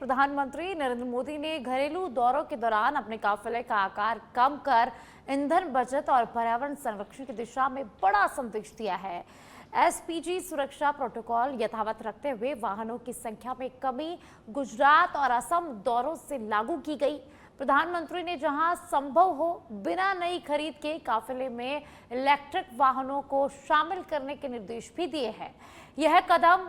प्रधानमंत्री नरेंद्र मोदी ने घरेलू दौरों के दौरान अपने काफिले का आकार कम कर ईंधन बचत और पर्यावरण संरक्षण की दिशा में बड़ा संदेश दिया है। एसपीजी सुरक्षा प्रोटोकॉल यथावत रखते हुए वाहनों की संख्या में कमी गुजरात और असम दौरों से लागू की गई। प्रधानमंत्री ने जहां संभव हो बिना नई खरीद के काफिले में इलेक्ट्रिक वाहनों को शामिल करने के निर्देश भी दिए हैं। यह कदम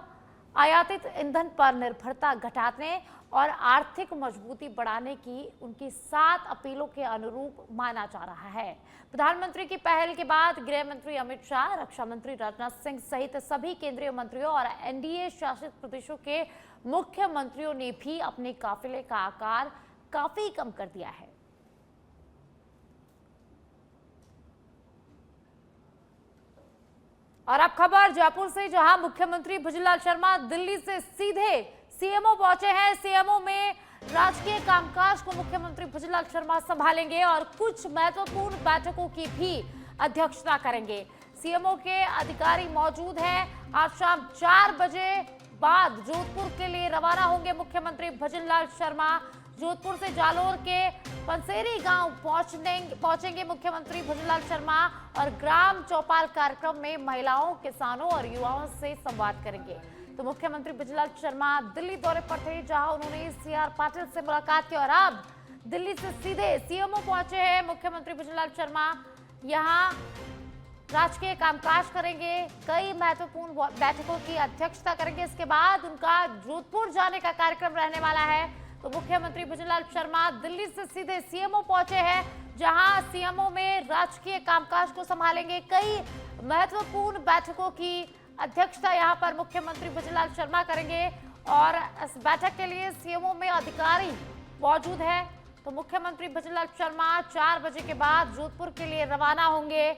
आयातित ईंधन पर निर्भरता घटाने और आर्थिक मजबूती बढ़ाने की उनकी 7 अपीलों के अनुरूप माना जा रहा है। प्रधानमंत्री की पहल के बाद गृह मंत्री अमित शाह, रक्षा मंत्री राजनाथ सिंह सहित सभी केंद्रीय मंत्रियों और एनडीए शासित प्रदेशों के मुख्यमंत्रियों ने भी अपने काफिले का आकार काफी कम कर दिया है। और अब खबर जयपुर से, जहां मुख्यमंत्री भुजलाल शर्मा दिल्ली से सीधे सीएमओ पहुंचे हैं। सीएमओ में राजकीय कामकाज को मुख्यमंत्री भुजलाल शर्मा संभालेंगे और कुछ महत्वपूर्ण बैठकों की भी अध्यक्षता करेंगे। सीएमओ के अधिकारी मौजूद हैं। आज शाम 4 बजे बाद जोधपुर के लिए रवाना होंगे मुख्यमंत्री भुजलाल शर्मा। जोधपुर से जालोर के पंसेरी गांव पहुंचेंगे मुख्यमंत्री भुजलाल शर्मा और ग्राम चौपाल कार्यक्रम में महिलाओं, किसानों और युवाओं से संवाद करेंगे। तो मुख्यमंत्री भुजलाल शर्मा दिल्ली दौरे पर थे, जहां उन्होंने सीआर पाटिल से मुलाकात की और अब दिल्ली से सीधे सीएमओ पहुंचे हैं मुख्यमंत्री भुजलाल शर्मा। यहां राजकीय कामकाज करेंगे, कई महत्वपूर्ण बैठकों की अध्यक्षता करेंगे। इसके बाद उनका जोधपुर जाने का कार्यक्रम रहने वाला है। तो मुख्यमंत्री भुजलाल शर्मा दिल्ली से सीधे सीएमओ पहुंचे हैं, जहां सीएमओ में राजकीय कामकाज को संभालेंगे। कई महत्वपूर्ण बैठकों की अध्यक्षता यहां पर मुख्यमंत्री भुजलाल शर्मा करेंगे और इस बैठक के लिए सीएमओ में अधिकारी मौजूद है। तो मुख्यमंत्री भुजलाल शर्मा 4 बजे के बाद जोधपुर के लिए रवाना होंगे।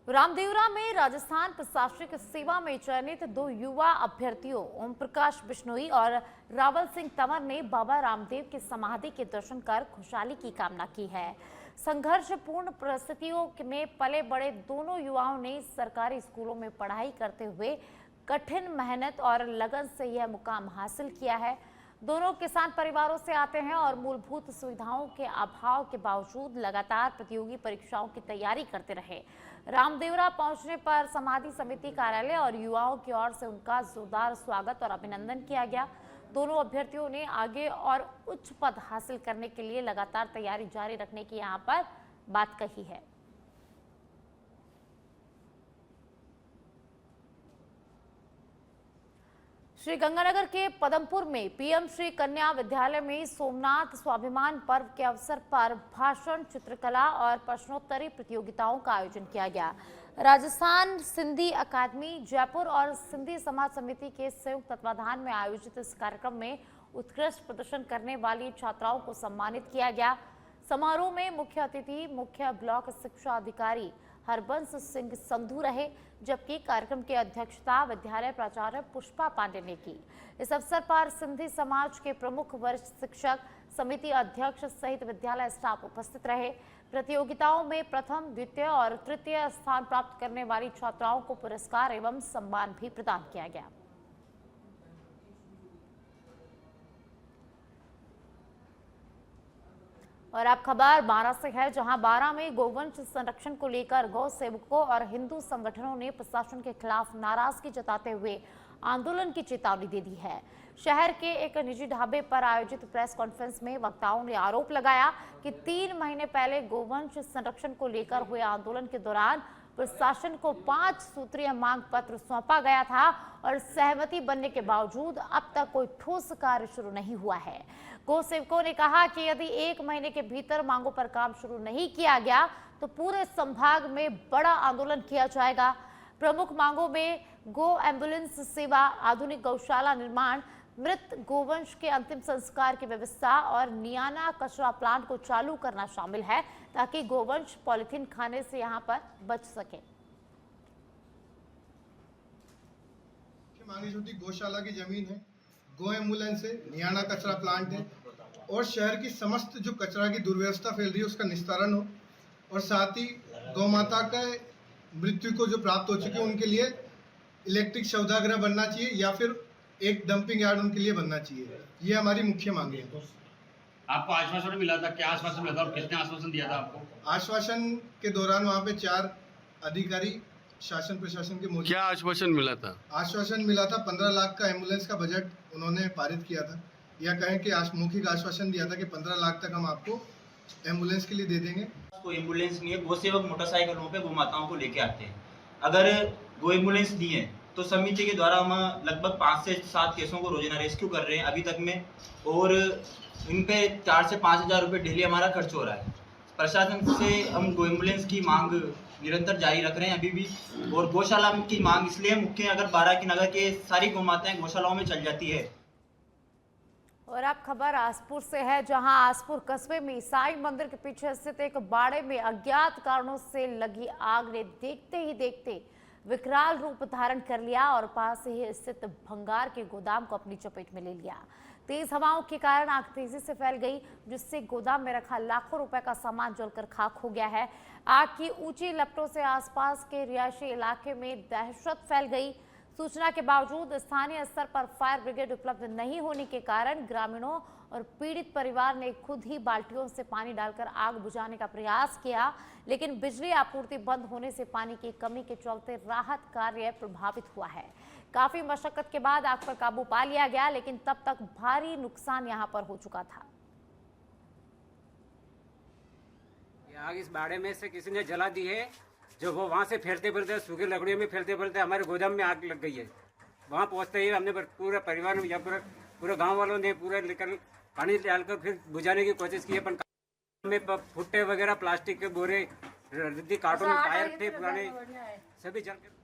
रामदेवरा में राजस्थान प्रशासनिक सेवा में चयनित 2 युवा अभ्यर्थियों ओम प्रकाश बिश्नोई और रावल सिंह तंवर ने बाबा रामदेव की समाधि के दर्शन कर खुशहाली की कामना की है। संघर्षपूर्ण परिस्थितियों में पले बड़े दोनों युवाओं ने सरकारी स्कूलों में पढ़ाई करते हुए कठिन मेहनत और लगन से यह मुकाम हासिल किया है। दोनों किसान परिवारों से आते हैं और मूलभूत सुविधाओं के अभाव के बावजूद लगातार प्रतियोगी परीक्षाओं की तैयारी करते रहे। रामदेवरा पहुंचने पर समाधि समिति कार्यालय और युवाओं की ओर से उनका जोरदार स्वागत और अभिनंदन किया गया। दोनों अभ्यर्थियों ने आगे और उच्च पद हासिल करने के लिए लगातार तैयारी जारी रखने की यहां पर बात कही है। श्री गंगानगर के पदमपुर में पीएम श्री कन्या विद्यालय में सोमनाथ स्वाभिमान पर्व के अवसर पर भाषण, चित्रकला और प्रश्नोत्तरी प्रतियोगिताओं का आयोजन किया गया। राजस्थान सिंधी अकादमी जयपुर और सिंधी समाज समिति के संयुक्त तत्वाधान में आयोजित इस कार्यक्रम में उत्कृष्ट प्रदर्शन करने वाली छात्राओं को सम्मानित किया गया। समारोह में मुख्य अतिथि मुख्य ब्लॉक शिक्षा अधिकारी हरबंस सिंह संधू रहे, जबकि कार्यक्रम की अध्यक्षता विद्यालय प्राचार्य पुष्पा पांडे ने की। इस अवसर पर सिंधी समाज के प्रमुख वरिष्ठ शिक्षक, समिति अध्यक्ष सहित विद्यालय स्टाफ उपस्थित रहे। प्रतियोगिताओं में प्रथम, द्वितीय और तृतीय स्थान प्राप्त करने वाली छात्राओं को पुरस्कार एवं सम्मान भी प्रदान किया गया। और अब खबर बारां से है, जहां बारां में गोवंश संरक्षण को लेकर गौ सेवकों और हिंदू संगठनों ने प्रशासन के खिलाफ नाराजगी जताते हुए आंदोलन की चेतावनी दे दी है। शहर के एक निजी ढाबे पर आयोजित प्रेस कॉन्फ्रेंस में वक्ताओं ने आरोप लगाया कि 3 महीने पहले गोवंश संरक्षण को लेकर हुए आंदोलन के दौरान प्रशासन को 5 सूत्रीय मांग पत्र सौंपा गया था और सहमति बनने के बावजूद अब तक कोई ठोस कार्य शुरू नहीं हुआ है। गौ सेवकों ने कहा कि यदि 1 महीने के भीतर मांगों पर काम शुरू नहीं किया गया तो पूरे संभाग में बड़ा आंदोलन किया जाएगा। प्रमुख मांगों में गो एम्बुलेंस सेवा, आधुनिक गौशाला निर्माण, मृत गोवंश के अंतिम संस्कार की व्यवस्था और नियाना कचरा प्लांट को चालू करना शामिल है, ताकि गोवंश पॉलिथीन खाने से यहां पर बच सके। मांगी छोटी गौशाला की जमीन है, गो एम्बुलेंस है, नियाना कचरा प्लांट है और शहर की समस्त जो कचरा की दुर्व्यवस्था फैल रही है उसका निस्तारण हो, और साथ ही गौ माता का मृत्यु को जो प्राप्त हो चुके हैं उनके लिए इलेक्ट्रिक शौचागार बनना चाहिए या फिर एक डंपिंग यार्ड उनके लिए बनना चाहिए। ये हमारी मुख्य मांगे हैं। आपको आश्वासन मिला था, क्या आश्वासन मिला था और किसने आश्वासन दिया था आपको? आश्वासन के दौरान वहाँ पे 4 अधिकारी शासन प्रशासन के मौजूद। क्या आश्वासन मिला था? आश्वासन मिला था 15 लाख का एम्बुलेंस का बजट उन्होंने पारित किया था, या कहें कि मौखिक आश्वासन दिया था कि 15 लाख तक हम आपको एम्बुलेंस के लिए दे देंगे। कोई एम्बुलेंस नहीं है, गौ सेवक मोटरसाइकिलों पे गौ माताओं को लेके आते हैं। अगर गो एम्बुलेंस दी है तो समिति के द्वारा हम लगभग 5 से 7 केसों को रोजाना रेस्क्यू कर रहे हैं अभी तक में, और इन पे 4 से 5 हज़ार रुपये डेली हमारा खर्च हो रहा है। प्रशासन से हम गो एम्बुलेंस की मांग निरंतर जारी रख रहे हैं अभी भी, और गौशाला की मांग इसलिए मुख्य, अगर 12 की नगर के सारी गौ माताएं गौशालाओं में चल जाती है। और अब खबर आसपुर से है, जहां आसपुर कस्बे में ईसाई मंदिर के पीछे स्थित एक बाड़े में अज्ञात कारणों से लगी आग ने देखते ही देखते विकराल रूप धारण कर लिया और पास ही स्थित भंगार के गोदाम को अपनी चपेट में ले लिया। तेज हवाओं के कारण आग तेजी से फैल गई, जिससे गोदाम में रखा लाखों रुपए का सामान जलकर खाक हो गया है। आग की ऊंची लपटों से आसपास के रिहायशी इलाके में दहशत फैल गई। सूचना के बावजूद स्थानीय स्तर पर फायर ब्रिगेड उपलब्ध नहीं होने के कारण ग्रामीणों और पीड़ित परिवार ने खुद ही बाल्टियों से पानी डालकर आग बुझाने का प्रयास किया, लेकिन बिजली आपूर्ति बंद होने से पानी की कमी के चलते राहत कार्य प्रभावित हुआ है। काफी मशक्कत के बाद आग पर काबू पा लिया गया, लेकिन तब तक भारी नुकसान यहां पर हो चुका था। आग इस बाड़े में से किसी ने जला दी है, जो वो वहाँ से फैलते फैलते सूखे लकड़ियों में फैलते फैलते हमारे गोदाम में आग लग गई है। वहाँ पहुँचते ही हमने पूरे परिवार में या पूरे गांव वालों ने पूरा लेकर पानी डालकर फिर बुझाने की कोशिश की है, पर में भुट्टे वगैरह, प्लास्टिक के बोरे, रद्दी कार्टून, टायर थे पुराने, सभी जल के।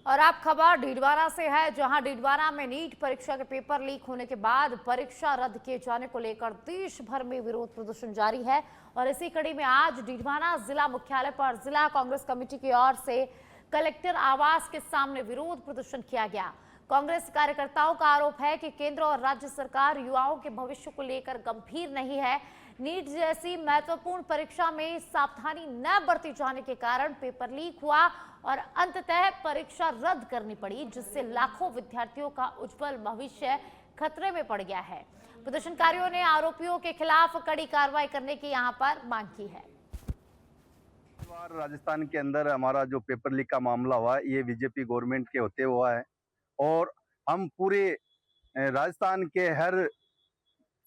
और अब खबर डीडवाना से है, जहां डीडवाना में नीट परीक्षा के पेपर लीक होने के बाद परीक्षा रद्द किए जाने को लेकर देश भर में विरोध प्रदर्शन जारी है। और इसी कड़ी में आज डीडवाना जिला मुख्यालय पर जिला कांग्रेस कमेटी की ओर से कलेक्टर आवास के सामने विरोध प्रदर्शन किया गया। कांग्रेस कार्यकर्ताओं का आरोप है कि केंद्र और राज्य सरकार युवाओं के भविष्य को लेकर गंभीर नहीं है। नीट जैसी महत्वपूर्ण परीक्षा में सावधानी न बरती जाने के कारण पेपर लीक हुआ और अंततः परीक्षा रद्द करनी पड़ी, जिससे लाखों विद्यार्थियों का उज्जवल भविष्य खतरे में पड़ गया है। प्रदर्शनकारियों ने आरोपियों के खिलाफ कड़ी कार्रवाई करने की यहां पर मांग की है। राजस्थान के अंदर हमारा जो पेपर लीक का मामला हुआ है, ये बीजेपी गवर्नमेंट के होते हुआ है, और हम पूरे राजस्थान के हर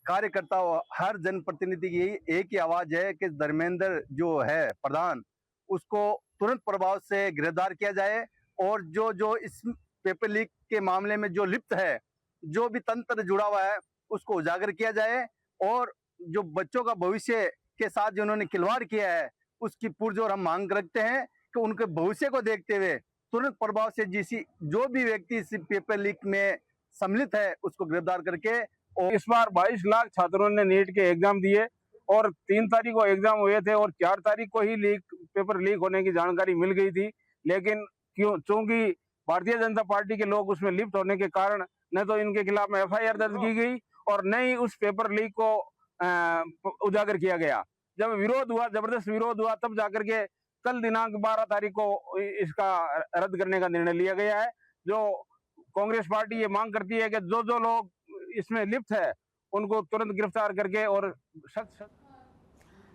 कार्यकर्ता, हर जनप्रतिनिधि की एक ही आवाज है कि धर्मेंद्र जो है प्रधान, उसको तुरंत प्रभाव से गिरफ्तार किया जाए, और जो इस पेपर लीक के मामले में जो लिप्त है, जो भी तंत्र जुड़ा हुआ है, उसको उजागर किया जाए, और जो बच्चों का भविष्य के साथ जिन्होंने खिलवाड़ किया है, उसकी पुरजोर हम मांग रखते हैं कि उनके भविष्य को देखते हुए तुरंत प्रभाव से जो भी व्यक्ति इस पेपर लीक में सम्मिलित है, उसको गिरफ्तार करके। और इस बार 22 लाख छात्रों ने नीट के एग्जाम दिए, और 3 तारीख को एग्जाम हुए थे, और 4 तारीख को ही पेपर लीक होने की जानकारी मिल गई थी। लेकिन चूंकि भारतीय जनता पार्टी के लोग उसमें लिप्त होने के कारण न तो इनके खिलाफ में FIR दर्ज की गई और न ही उस पेपर लीक को उजागर किया गया। जब विरोध हुआ, जबरदस्त विरोध हुआ, तब जाकर के कल दिनांक 12 तारीख को इसका रद्द करने का निर्णय लिया गया है। जो कांग्रेस पार्टी ये मांग करती है कि जो लोग इसमें लिप्त है उनको तुरंत गिरफ्तार करके और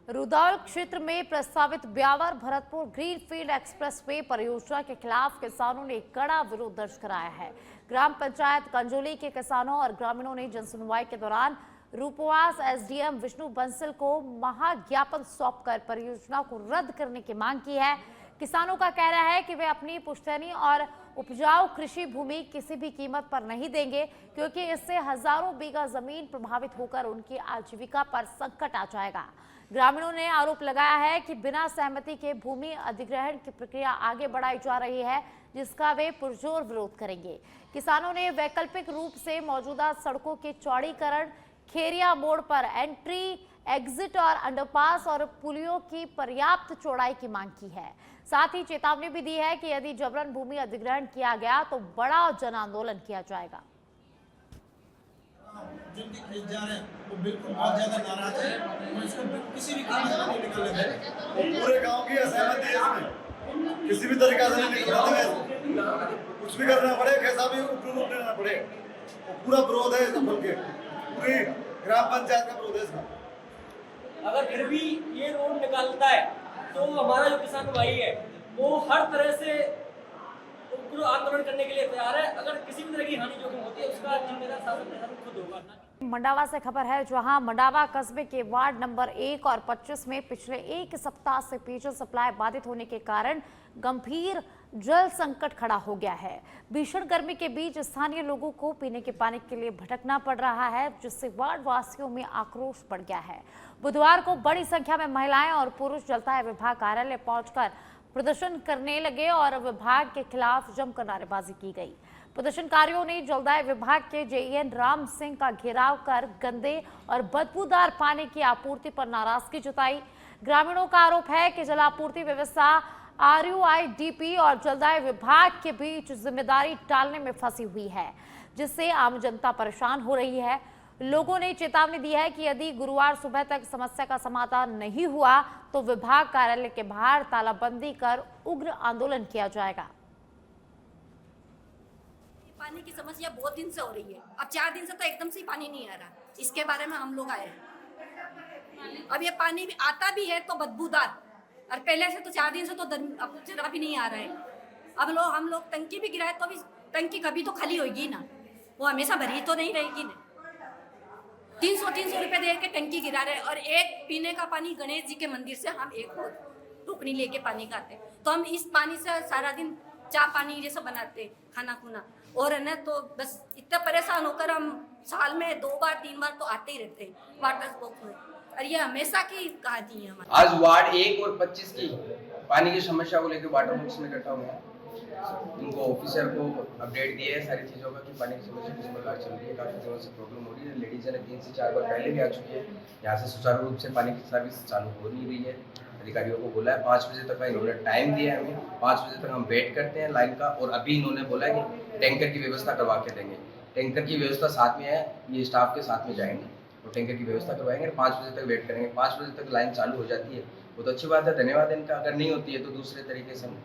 रुदौल क्षेत्र में प्रस्तावित ब्यावर भरतपुर ग्रीनफील्ड एक्सप्रेसवे परियोजना के खिलाफ किसानों ने कड़ा विरोध दर्ज कराया है। ग्राम पंचायत कंजोली के किसानों और ग्रामीणों ने जनसुनवाई के दौरान रूपवास SDM विष्णु बंसल को महाज्ञापन सौंपकर परियोजना को रद्द करने की मांग की है। किसानों का कहना है कि वे अपनी पुश्तैनी और उपजाऊ कृषि भूमि किसी भी कीमत पर नहीं देंगे, क्योंकि इससे हजारों बीघा जमीन प्रभावित होकर उनकी आजीविका पर संकट आ जाएगा। ग्रामीणों ने आरोप लगाया है कि बिना सहमति के भूमि अधिग्रहण की प्रक्रिया आगे बढ़ाई जा रही है, जिसका वे पुरजोर विरोध करेंगे। किसानों ने वैकल्पिक रूप से मौजूदा सड़कों के चौड़ीकरण, खेरिया मोड़ पर एंट्री, एग्जिट और अंडरपास और पुलियों की पर्याप्त चौड़ाई की मांग की है। साथ ही चेतावनी भी दी है कि यदि जबरन भूमि अधिग्रहण किया गया तो बड़ा जन आंदोलन किया जाएगा। जिनके खेत जा रहे हैं वो बिल्कुल बहुत ज्यादा नाराज है, और इसको किसी भी कीमत पर नहीं निकलने देंगे। पूरे गांव की असहमति है इसमें, किसी भी तरीके से नहीं निकलने देंगे। कुछ भी करना पड़े, कैसा भी उपद्रव लेना पड़े, वो पूरा विरोध है बोल के, पूरी ग्राम पंचायत का विरोध है इसका। अगर फिर भी ये रोड निकालता है तो हमारा जो किसान भाई है वो हर तरह से उग्र आंदोलन करने के लिए तैयार है। अगर किसी भी तरह की हानि जोखिम होती है उसका जिम्मेदार शासन प्रशासन खुद होगा। मंडावा से खबर है, जहां मंडावा कस्बे के वार्ड नंबर 1 और 25 में पिछले एक सप्ताह से पेयजल सप्लाई बाधित होने के कारण गंभीर जल संकट खड़ा हो गया है। भीषण गर्मी के बीच स्थानीय लोगों को पीने के पानी के लिए भटकना पड़ रहा है, जिससे वार्ड वासियों में आक्रोश बढ़ गया है। बुधवार को बड़ी संख्या में महिलाएं और पुरुष जलदाय विभाग कार्यालय पहुंचकर प्रदर्शन करने लगे और विभाग के खिलाफ जमकर नारेबाजी की गई। प्रदर्शनकारियों ने जलदाय विभाग के जेईएन राम सिंह का घेराव कर गंदे और बदबूदार पानी की आपूर्ति पर नाराजगी जताई। ग्रामीणों का आरोप है कि जलापूर्ति व्यवस्था RUIDP और जलदाय विभाग के बीच जिम्मेदारी टालने में फंसी हुई है, जिससे आम जनता परेशान हो रही है। लोगों ने चेतावनी दी है कि यदि गुरुवार सुबह तक समस्या का समाधान नहीं हुआ तो विभाग कार्यालय के बाहर तालाबंदी कर उग्र आंदोलन किया जाएगा। पानी की समस्या बहुत दिन से हो रही है। अब 4 दिन से तो एकदम से पानी नहीं आ रहा, इसके बारे में हम लोग आए हैं। अब ये पानी भी आता भी है तो बदबूदार, और पहले से तो 4 दिन से तो अब जरा भी नहीं आ रहा है। अब हम लोग टंकी भी गिराए तो भी टंकी कभी तो खाली होगी ना, वो हमेशा भरी तो नहीं रहेगी ना। 300 रुपए दे के टंकी गिरा रहे, और एक पीने का पानी गणेश जी के मंदिर से हम एक टोकनी लेके पानी खाते, तो हम इस पानी से सारा दिन चाय पानी जैसा बनाते खाना खुना, और है ना तो बस इतना परेशान होकर हम साल में 2 बार 3 बार तो आते ही रहते हैं वाटर स्पोर्ट में, और ये हमेशा की कहानी है हमारी। आज वार्ड 1 और 25 की पानी की समस्या को लेकर वाटर वर्क्स में इकट्ठा हुए हैं। उनको ऑफिसर को अपडेट दिए है सारी चीज़ों का कि पानी की समस्या किस प्रकार चल रही है। काफ़ी दिनों से प्रॉब्लम हो रही है। लेडीज़ ने 3 से 4 बार पहले भी आ चुकी है। यहाँ से सुचारू रूप से पानी की सर्विस चालू हो नहीं रही है। अधिकारियों को बोला है 5 बजे तक का इन्होंने टाइम दिया है हमें, 5 बजे तक हम वेट करते हैं लाइन का, और अभी इन्होंने बोला है कि टैंकर की व्यवस्था करवा के देंगे। टैंकर की व्यवस्था साथ में है, ये स्टाफ के साथ में जाएंगे और टैंकर की व्यवस्था करवाएंगे। 5 बजे तक वेट करेंगे। 5 बजे तक लाइन चालू हो जाती है, बहुत अच्छी बात है, धन्यवाद इनका। अगर नहीं होती है तो दूसरे तरीके से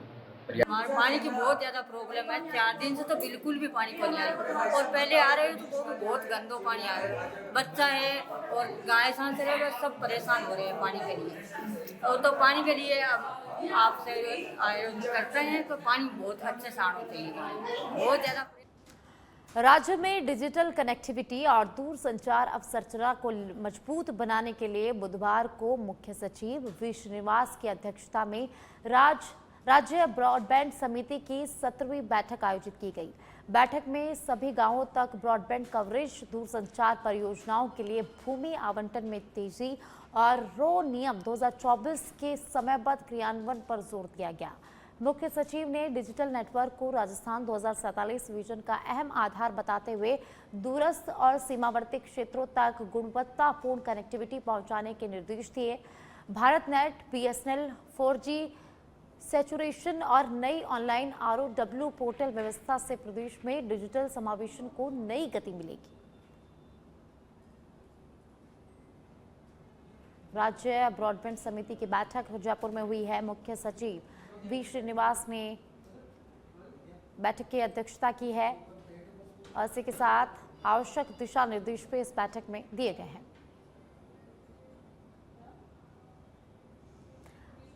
पानी की बहुत ज़्यादा प्रॉब्लम है। 4 दिन से तो बिल्कुल भी पानी को नहीं आ रही, और पहले आ रहे तो वो भी बहुत गंदो पानी आ रहा है। बच्चा है और गाय सांस रहे, सब परेशान हो रहे हैं पानी के लिए। और तो पानी के लिए आपसे आयोजन करते हैं तो पानी बहुत अच्छे साड़ों के लिए बहुत ज़्यादा। राज्य में डिजिटल कनेक्टिविटी और दूरसंचार अवसंरचना को मजबूत बनाने के लिए बुधवार को मुख्य सचिव वी श्रीनिवास की अध्यक्षता में राज्य ब्रॉडबैंड समिति की 17वीं बैठक आयोजित की गई। बैठक में सभी गांवों तक ब्रॉडबैंड कवरेज, दूरसंचार परियोजनाओं के लिए भूमि आवंटन में तेजी और रो नियम 2024 के समयबद्ध क्रियान्वयन पर जोर दिया गया। मुख्य सचिव ने डिजिटल नेटवर्क को राजस्थान 2047 विजन का अहम आधार बताते हुए दूरस्थ और सीमावर्ती क्षेत्रों तक गुणवत्तापूर्ण कनेक्टिविटी पहुंचाने के निर्देश दिए। Bharat net, BSNL, 4G saturation और नई ऑनलाइन ROW पोर्टल व्यवस्था से प्रदेश में डिजिटल समावेशन को नई गति मिलेगी। राज्य ब्रॉडबैंड समिति की बैठक जयपुर में हुई है। मुख्य सचिव वी श्रीनिवास ने बैठक की अध्यक्षता की है और इसी के साथ आवश्यक दिशा निर्देश भी इस बैठक में दिए गए हैं।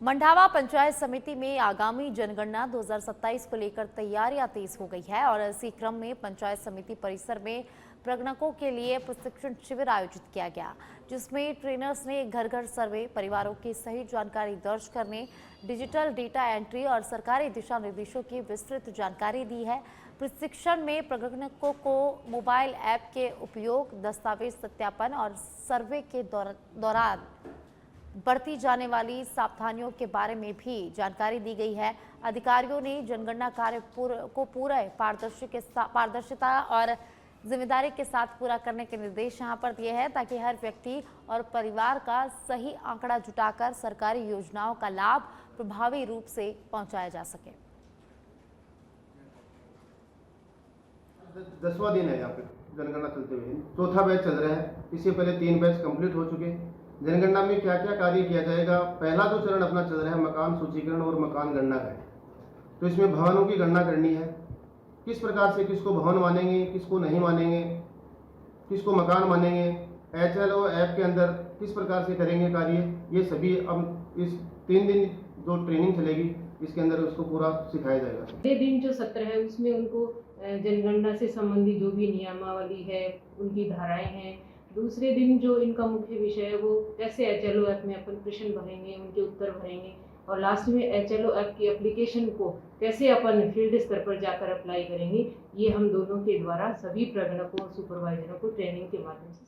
मंडावा पंचायत समिति में आगामी जनगणना 2027 को लेकर तैयारियां तेज हो गई है और इसी क्रम में पंचायत समिति परिसर में प्रगणकों के लिए प्रशिक्षण शिविर आयोजित किया गया, जिसमें ट्रेनर्स ने घर घर सर्वे, परिवारों की सही जानकारी दर्ज करने, डिजिटल डेटा एंट्री और सरकारी दिशा निर्देशों की विस्तृत जानकारी दी है। प्रशिक्षण में प्रगणकों को मोबाइल ऐप के उपयोग, दस्तावेज सत्यापन और सर्वे के दौरान बरती जाने वाली सावधानियों के बारे में भी जानकारी दी गई है। अधिकारियों ने जनगणना कार्य को पूरे पारदर्शिता और जिम्मेदारी के साथ पूरा करने के निर्देश यहां पर दिए हैं, ताकि हर व्यक्ति और परिवार का सही आंकड़ा जुटाकर सरकारी योजनाओं का लाभ प्रभावी रूप से पहुंचाया जा सके। 10वां दिन है यहाँ पे जनगणना चलते हुए, चौथा बैच चल रहा है। इससे पहले 3 बैच कंप्लीट हो चुके। जनगणना में क्या क्या कार्य किया जाएगा? पहला जो चरण अपना चल रहा है मकान सूचीकरण और मकान गणना का है। तो इसमें भवनों की गणना करनी है, किस प्रकार से किसको भवन मानेंगे, किसको नहीं मानेंगे, किसको मकान मानेंगे, HLO ऐप के अंदर किस प्रकार से करेंगे कार्य, ये सभी अब इस 3 दिन जो ट्रेनिंग चलेगी इसके अंदर उसको पूरा सिखाया जाएगा। पहले दिन जो सत्र है उसमें उनको जनगणना से संबंधित जो भी नियमावली है, उनकी धाराएं हैं। दूसरे दिन जो इनका मुख्य विषय है वो कैसे HLO ऐप में अपन प्रश्न भरेंगे, उनके उत्तर भरेंगे, और लास्ट में HLO ऐप की एप्लीकेशन को कैसे अपन फील्ड स्तर पर जाकर अप्लाई करेंगे, ये हम दोनों के द्वारा सभी प्रगणकों और सुपरवाइजरों को ट्रेनिंग के माध्यम से